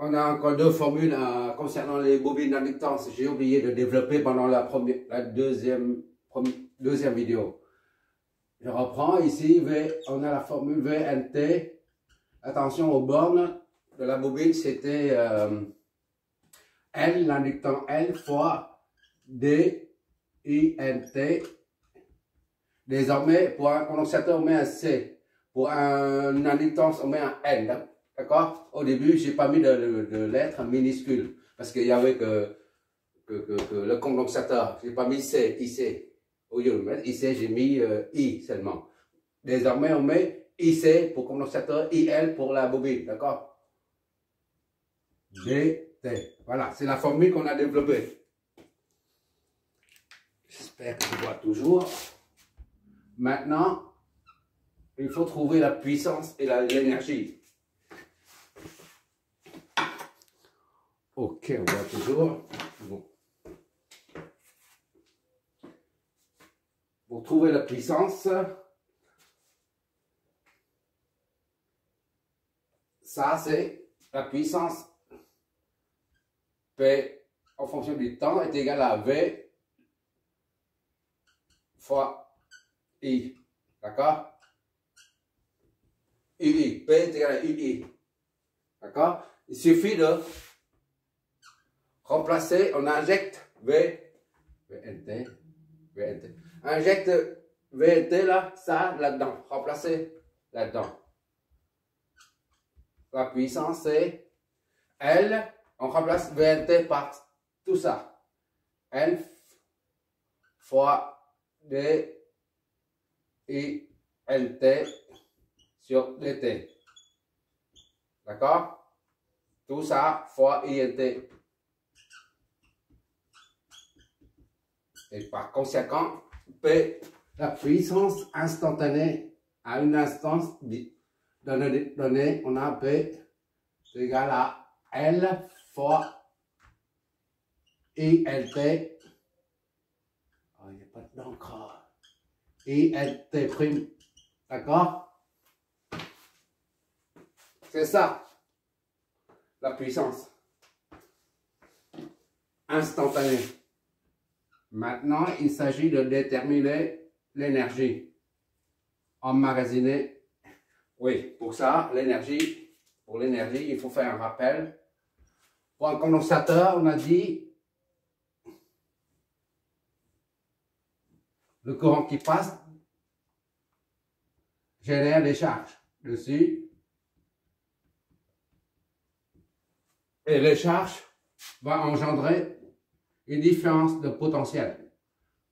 on a encore deux formules concernant les bobines d'inductance. J'ai oublié de développer pendant la deuxième vidéo. Je reprends ici, on a la formule VNT. Attention aux bornes de la bobine, c'était L, l'inductant L fois D, I, N, T. Désormais, pour un condensateur, on met un C. Pour un inductance, on met un N. D'accord? Au début, j'ai pas mis de lettres minuscules parce qu'il y avait que le condensateur. J'ai pas mis C, IC. Au lieu de mettre IC, j'ai mis I seulement. Désormais, on met IC pour condensateur, IL pour la bobine. D'accord? DT. Voilà, c'est la formule qu'on a développée. J'espère que tu vois toujours. Maintenant, il faut trouver la puissance et l'énergie. Ok, on voit toujours. Bon. Pour trouver la puissance, ça c'est la puissance P en fonction du temps est égal à V fois I. D'accord? UI. P est égal à UI. D'accord? Il suffit de remplacer, on injecte VNT. Injecte VNT là, ça là-dedans. Remplacer là-dedans. La puissance c'est L. On remplace VNT par tout ça. L fois D I N T sur DT. D'accord? Tout ça fois INT. Et par conséquent, P, la puissance instantanée à une instance donnée, on a P égale à L fois INT. Oh, il n'y a pas d'encre. INT prime. D'accord? C'est ça, la puissance instantanée. Maintenant, il s'agit de déterminer l'énergie emmagasinée. Oui, pour ça, pour l'énergie, il faut faire un rappel. Pour un condensateur, on a dit le courant qui passe génère des charges dessus. Et les charges vont engendrer une différence de potentiel.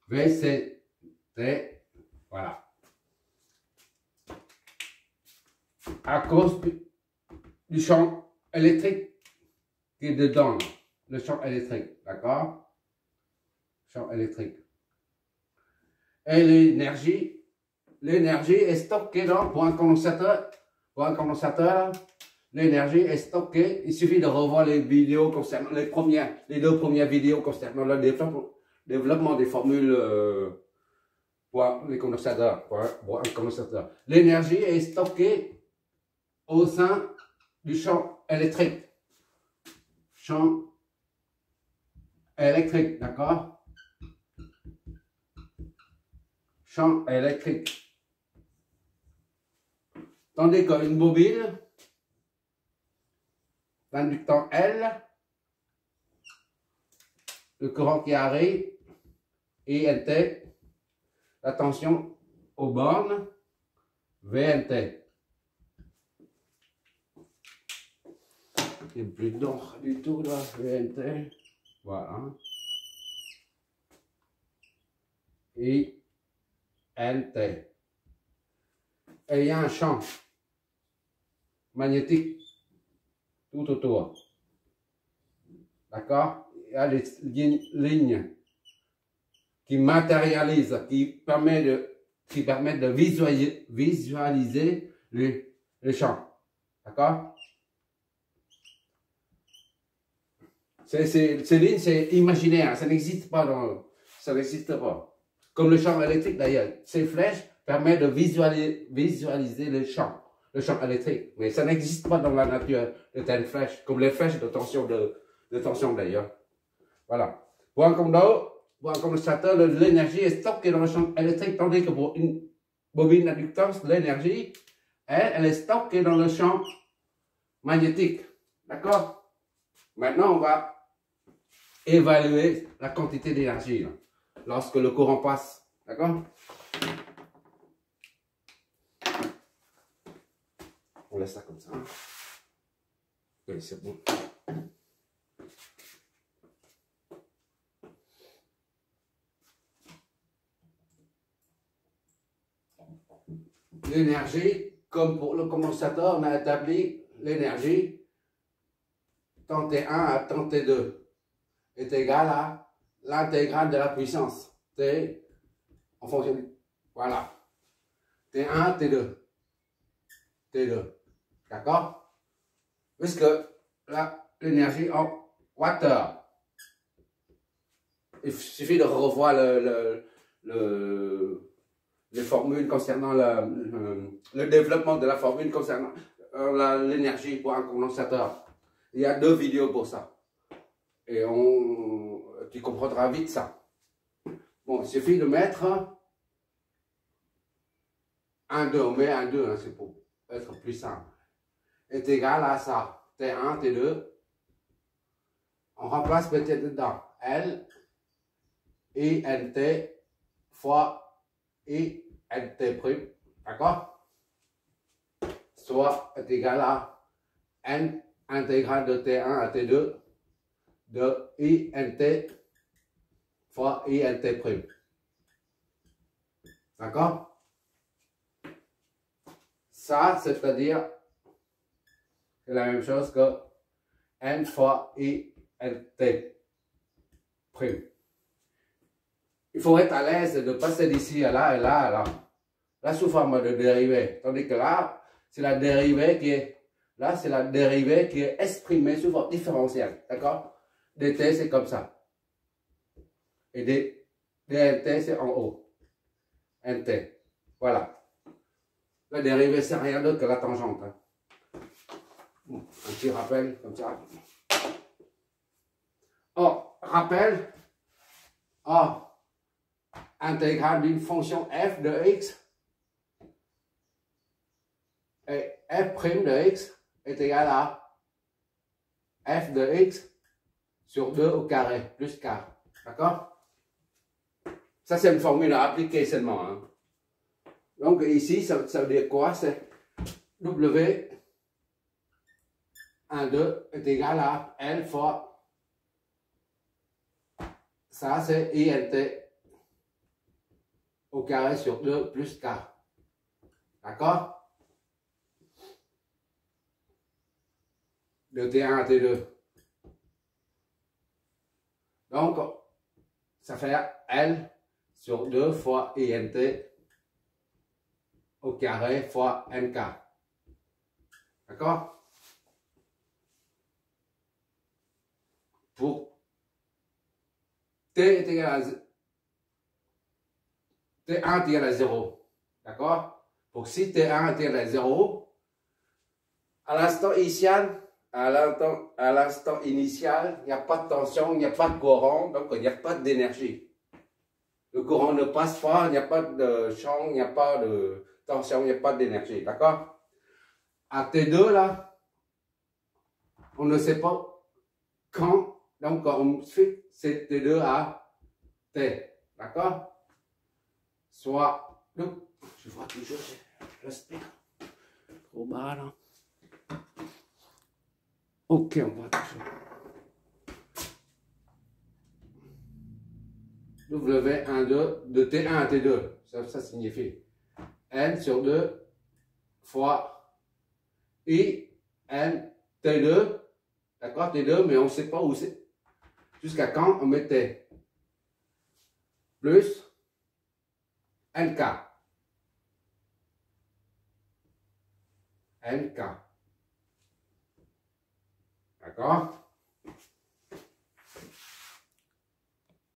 VCT, voilà. À cause du champ électrique qui est dedans, le champ électrique, d'accord? Champ électrique. Et l'énergie est stockée pour un condensateur. Pour un condensateur, l'énergie est stockée. Il suffit de revoir les vidéos concernant les deux premières vidéos concernant le développement des formules pour les condensateurs. Pour un condensateur. L'énergie est stockée au sein du champ électrique. Champ électrique, d'accord? Champ électrique. Tandis qu'une bobine, l'inductant L, le courant qui arrive, INT, la tension aux bornes, VNT. Il n'y a plus d'encre du tout là, VNT. Voilà. INT. Et il y a un champ magnétique tout autour. D'accord? Il y a des lignes qui matérialisent, qui permettent de visualiser les champs. D'accord? Ces lignes, c'est imaginaire, ça n'existe pas ça n'existe pas. Comme le champ électrique d'ailleurs. Ces flèches permettent de visualiser les champs. le champ électrique. Mais ça n'existe pas dans la nature de telles flèches, comme les flèches de tension d'ailleurs. Voilà. Pour un condensateur, l'énergie est stockée dans le champ électrique, tandis que pour une bobine inductance, l'énergie, elle est stockée dans le champ magnétique. D'accord? Maintenant, on va évaluer la quantité d'énergie lorsque le courant passe. D'accord? On laisse ça comme ça. Oui, c'est bon. L'énergie, comme pour le condensateur, on a établi l'énergie tant T1 à tant T2 est égal à l'intégrale de la puissance T en fonction de... Voilà. T1, T2. T2. D'accord? Puisque là, l'énergie en wattheure. Il suffit de revoir les formules concernant le développement de la formule concernant l'énergie pour un condensateur. Il y a 2 vidéos pour ça. Et tu comprendras vite ça. Bon, il suffit de mettre 1, 2. On met 1, 2, hein, c'est pour être plus simple. Est égal à ça. T1, T2. On remplace peut-être dedans L, INT fois INT'. D'accord? Soit est égal à N intégrale de T1 à T2 de INT fois INT'. D'accord? Ça, c'est-à-dire, c'est la même chose que N fois INT'. Il faut être à l'aise de passer d'ici à là et là à là. Là, sous forme de dérivée. Tandis que là, c'est la dérivée qui est... Là, c'est la dérivée qui est exprimée sous forme différentielle. D'accord? dt, c'est comme ça. Et dnt, c'est en haut. nt. Voilà. La dérivée, c'est rien d'autre que la tangente. Hein. Un petit rappel, comme ça. Or, rappel. Or, intégrale d'une fonction f de x et f' de x est égal à f de x sur 2 au carré plus k. D'accord? Ça, c'est une formule à appliquer seulement. Hein. Donc, ici, ça veut dire quoi? C'est w 1, 2 est égal à L fois ça, c'est INT au carré sur 2 plus k. D'accord? De T1 à T2. Donc, ça fait L sur 2 fois INT au carré fois NK. D'accord? Pour T est égal à T1 est égal à 0. D'accord? Pour si T1 est égal à 0, à l'instant initial, il n'y a pas de tension, il n'y a pas de courant, donc il n'y a pas d'énergie. Le courant ne passe pas, il n'y a pas de champ, il n'y a pas de tension, il n'y a pas d'énergie. D'accord? À T2, là, on ne sait pas quand, donc on fait c'est T2 à T. D'accord? Soit, donc, je vois toujours, je respire trop bas là. Ok, on voit toujours. W12 de T1 à T2, ça signifie N sur 2 fois I N T2, d'accord, T2, mais on ne sait pas où c'est. Jusqu'à quand on met T plus NK. NK. D'accord?